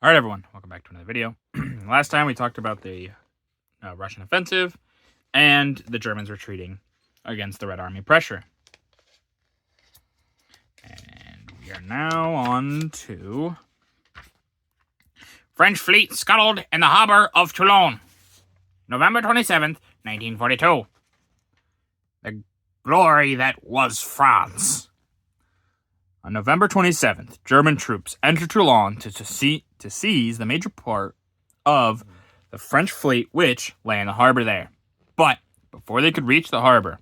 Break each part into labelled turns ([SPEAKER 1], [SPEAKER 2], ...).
[SPEAKER 1] Alright everyone, welcome back to another video. Last time we talked about the Russian offensive and the Germans retreating against the Red Army pressure. And we are now on to French fleet scuttled in the harbor of Toulon, November 27th, 1942. The glory that was France. On November 27th, German troops entered Toulon to seize the major part of the French fleet which lay in the harbor there. But before they could reach the harbor,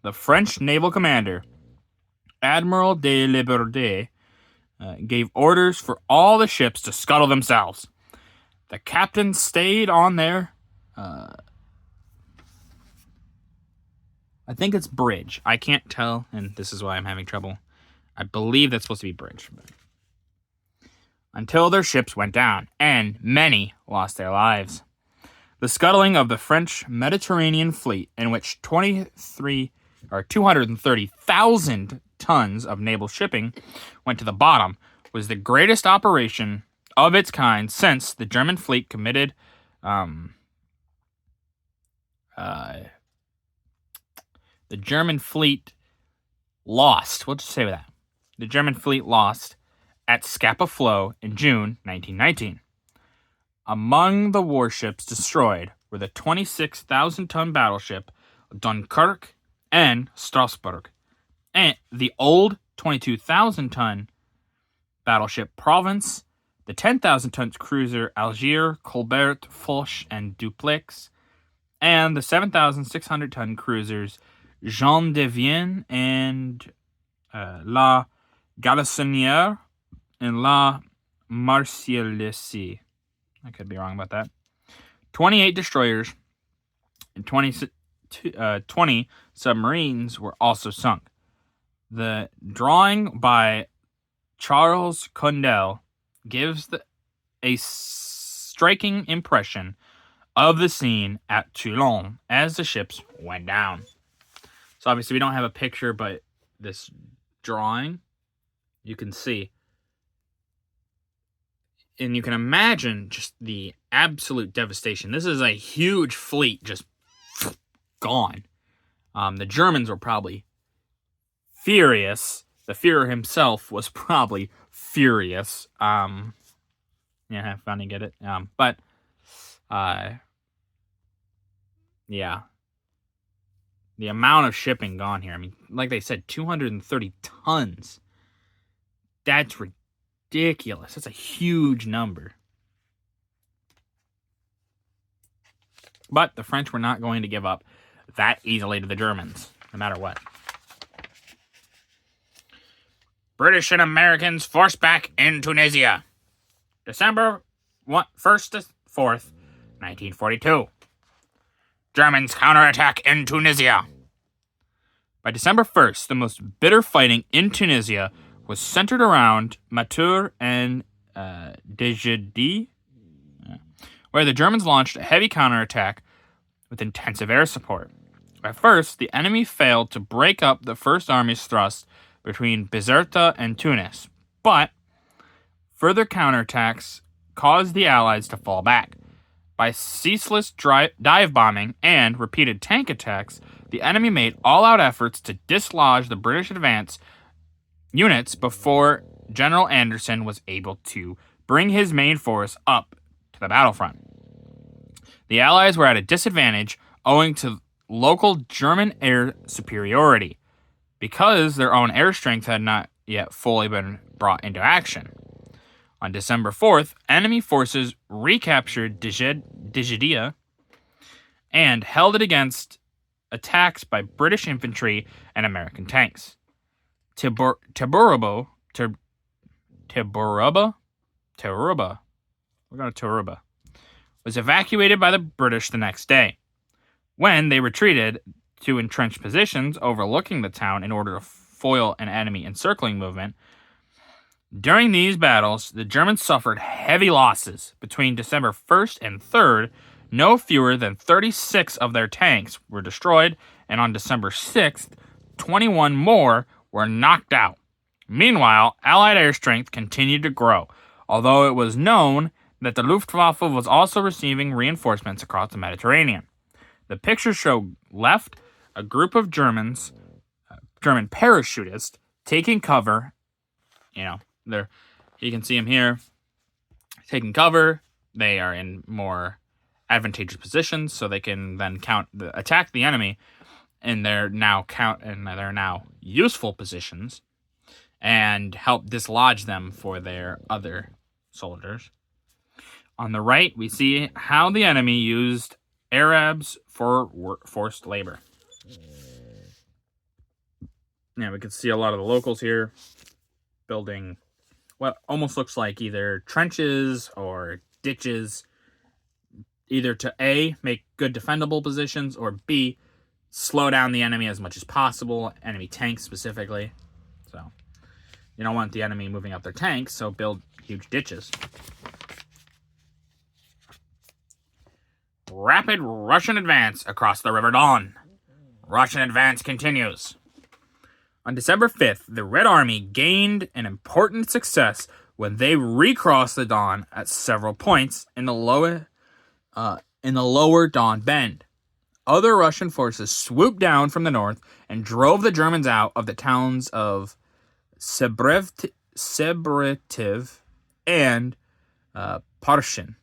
[SPEAKER 1] the French naval commander, Admiral de Liberté, gave orders for all the ships to scuttle themselves. The captain stayed on there. I think it's bridge. I can't tell, and this is why I'm having trouble. I believe that's supposed to be bridge. Until their ships went down, and many lost their lives. The scuttling of the French Mediterranean fleet, in which 230,000 tons of naval shipping went to the bottom, was the greatest operation of its kind since the German fleet committed the German fleet lost. We'll just say that. The German fleet lost at Scapa Flow in June 1919. Among the warships destroyed were the 26,000-ton battleship Dunkirk and Strasbourg, and the old 22,000-ton battleship Provence, the 10,000-ton cruiser Algiers, Colbert, Foch, and Dupleix, and the 7,600-ton cruisers Jean de Vienne and La Galissonière and La Marseillaise. I could be wrong about that. 28 destroyers and 20 submarines were also sunk. The drawing by Charles Condell gives a striking impression of the scene at Toulon as the ships went down. So obviously we don't have a picture, but this drawing, you can see. And you can imagine just the absolute devastation. This is a huge fleet just gone. The Germans were probably furious. The Führer himself was probably furious. Yeah, have fun and get it. Yeah. The amount of shipping gone here. I mean, like they said, 230 tons. That's ridiculous. That's a huge number. But the French were not going to give up that easily to the Germans, no matter what. British and Americans forced back in Tunisia. December 1st to 4th, 1942. Germans counterattack in Tunisia. By December 1st, the most bitter fighting in Tunisia was centered around Matur and Djedi, where the Germans launched a heavy counterattack with intensive air support. At first, the enemy failed to break up the First Army's thrust between Bizerta and Tunis, but further counterattacks caused the Allies to fall back. By ceaseless dive bombing and repeated tank attacks, the enemy made all-out efforts to dislodge the British advance units before General Anderson was able to bring his main force up to the battlefront. The Allies were at a disadvantage owing to local German air superiority, because their own air strength had not yet fully been brought into action. On December 4th, enemy forces recaptured Djedi and held it against attacks by British infantry and American tanks. Taburuba was evacuated by the British the next day. When they retreated to entrenched positions overlooking the town in order to foil an enemy encircling movement, during these battles, the Germans suffered heavy losses. Between December 1st and 3rd, no fewer than 36 of their tanks were destroyed, and on December 6th, 21 more were knocked out. Meanwhile, Allied air strength continued to grow. although it was known that the Luftwaffe was also receiving reinforcements across the Mediterranean. The pictures show left a group of German parachutists taking cover. You can see them here taking cover. They are in more advantageous positions, so they can then attack the enemy in their now useful positions and help dislodge them for their other soldiers. On the right, we see how the enemy used Arabs for forced labor. Yeah, we can see a lot of the locals here building what almost looks like either trenches or ditches, either to A, make good defendable positions, or B, slow down the enemy as much as possible, enemy tanks specifically. So you don't want the enemy moving up their tanks, so build huge ditches. Rapid Russian advance across the River Don. Russian advance continues. On December 5th, the Red Army gained an important success when they recrossed the Don at several points in the lower Don Bend. Other Russian forces swooped down from the north and drove the Germans out of the towns of Sebretiv and Parshin.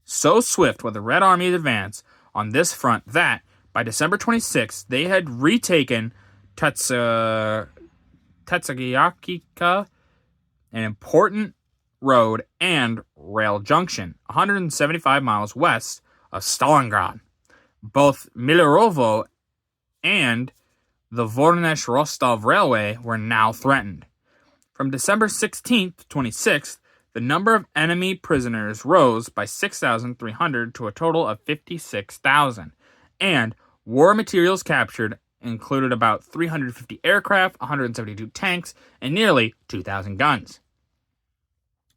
[SPEAKER 1] So swift was the Red Army's advance on this front that, by December 26th, they had retaken Tetsagiakika, an important road and rail junction, 175 miles west of Stalingrad. Both Milerovo and the Voronezh-Rostov Railway were now threatened. From December 16th to 26th, the number of enemy prisoners rose by 6,300 to a total of 56,000, and war materials captured included about 350 aircraft, 172 tanks, and nearly 2,000 guns.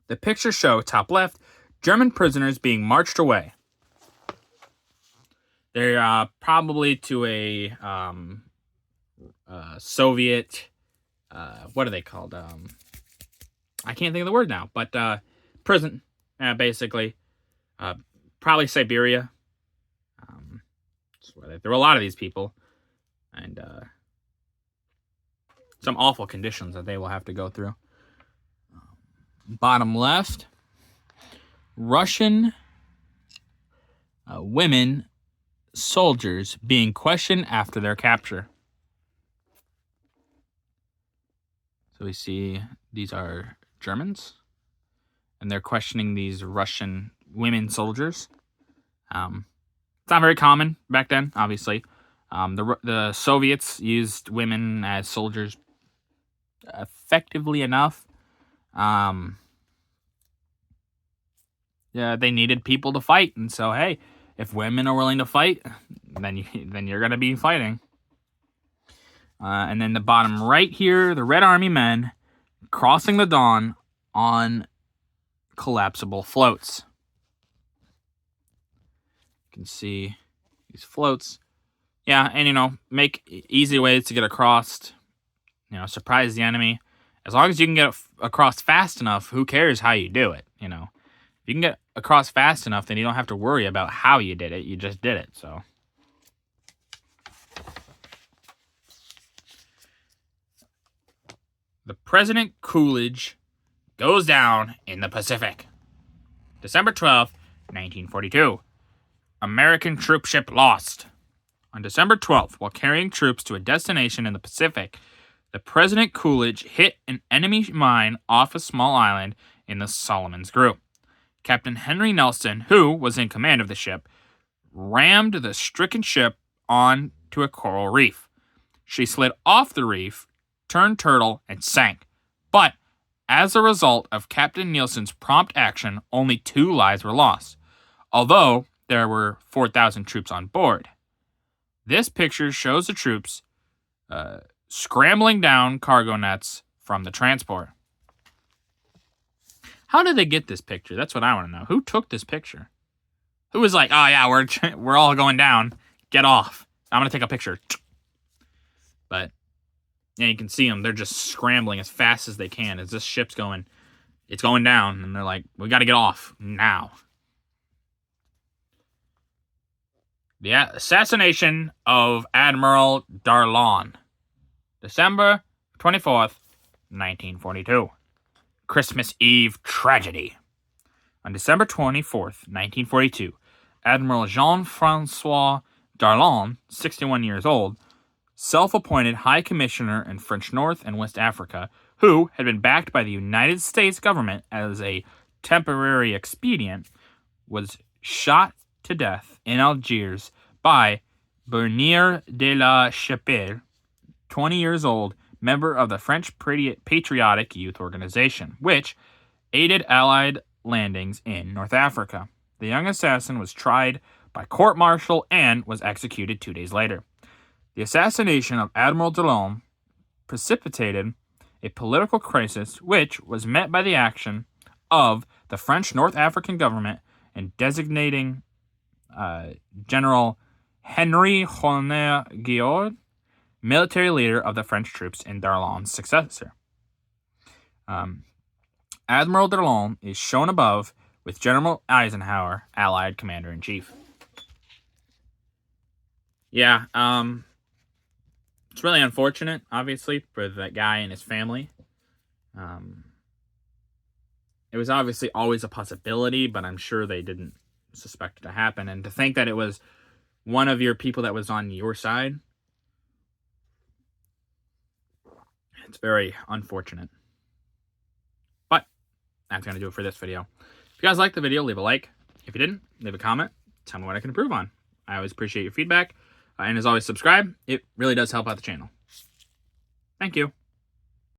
[SPEAKER 1] The pictures show, top left, German prisoners being marched away. They're probably to a Soviet, what are they called? I can't think of the word now, but prison, basically. Probably Siberia. There were a lot of these people. And some awful conditions that they will have to go through. Bottom left, Russian women soldiers being questioned after their capture. So we see these are Germans, and they're questioning these Russian women soldiers. It's not very common back then, obviously. The Soviets used women as soldiers effectively enough. They needed people to fight, and so hey, if women are willing to fight, then you're gonna be fighting. And then the bottom right here, the Red Army men crossing the Don on collapsible floats. You can see these floats. Yeah, and make easy ways to get across. Surprise the enemy. As long as you can get across fast enough, who cares how you do it? If you can get across fast enough, then you don't have to worry about how you did it. You just did it. So, the President Coolidge goes down in the Pacific. December 12th, 1942. American troopship lost. On December 12th, while carrying troops to a destination in the Pacific, the President Coolidge hit an enemy mine off a small island in the Solomons Group. Captain Henry Nelson, who was in command of the ship, rammed the stricken ship onto a coral reef. She slid off the reef, turned turtle, and sank. But as a result of Captain Nielsen's prompt action, only 2 lives were lost, although there were 4,000 troops on board. This picture shows the troops scrambling down cargo nets from the transport. How did they get this picture? That's what I want to know. Who took this picture? Who was like, oh yeah, we're all going down. Get off. I'm going to take a picture. But yeah, you can see them. They're just scrambling as fast as they can as this ship's going, it's going down. And they're like, we got to get off now. The assassination of Admiral Daron. December 24th, 1942. Christmas Eve tragedy. On December 24th, 1942, Admiral Jean-Francois Daron, 61 years old, self-appointed High Commissioner in French North and West Africa, who had been backed by the United States government as a temporary expedient, was shot to death in Algiers by Bernier de la Chapelle, 20 years old, member of the French Patriotic Youth Organization, which aided Allied landings in North Africa. The young assassin was tried by court-martial and was executed 2 days later. The assassination of Admiral Daron precipitated a political crisis which was met by the action of the French North African government in designating General Henri Honore Guillaud, military leader of the French troops, and Daron's successor. Admiral Daron is shown above with General Eisenhower, Allied Commander-in-Chief. Yeah, it's really unfortunate, obviously, for that guy and his family. It was obviously always a possibility, but I'm sure they didn't suspect it to happen. And to think that it was one of your people that was on your side, it's very unfortunate. But that's going to do it for this video. If you guys liked the video, leave a like. If you didn't, leave a comment. Tell me what I can improve on. I always appreciate your feedback. And as always, subscribe. It really does help out the channel. Thank you.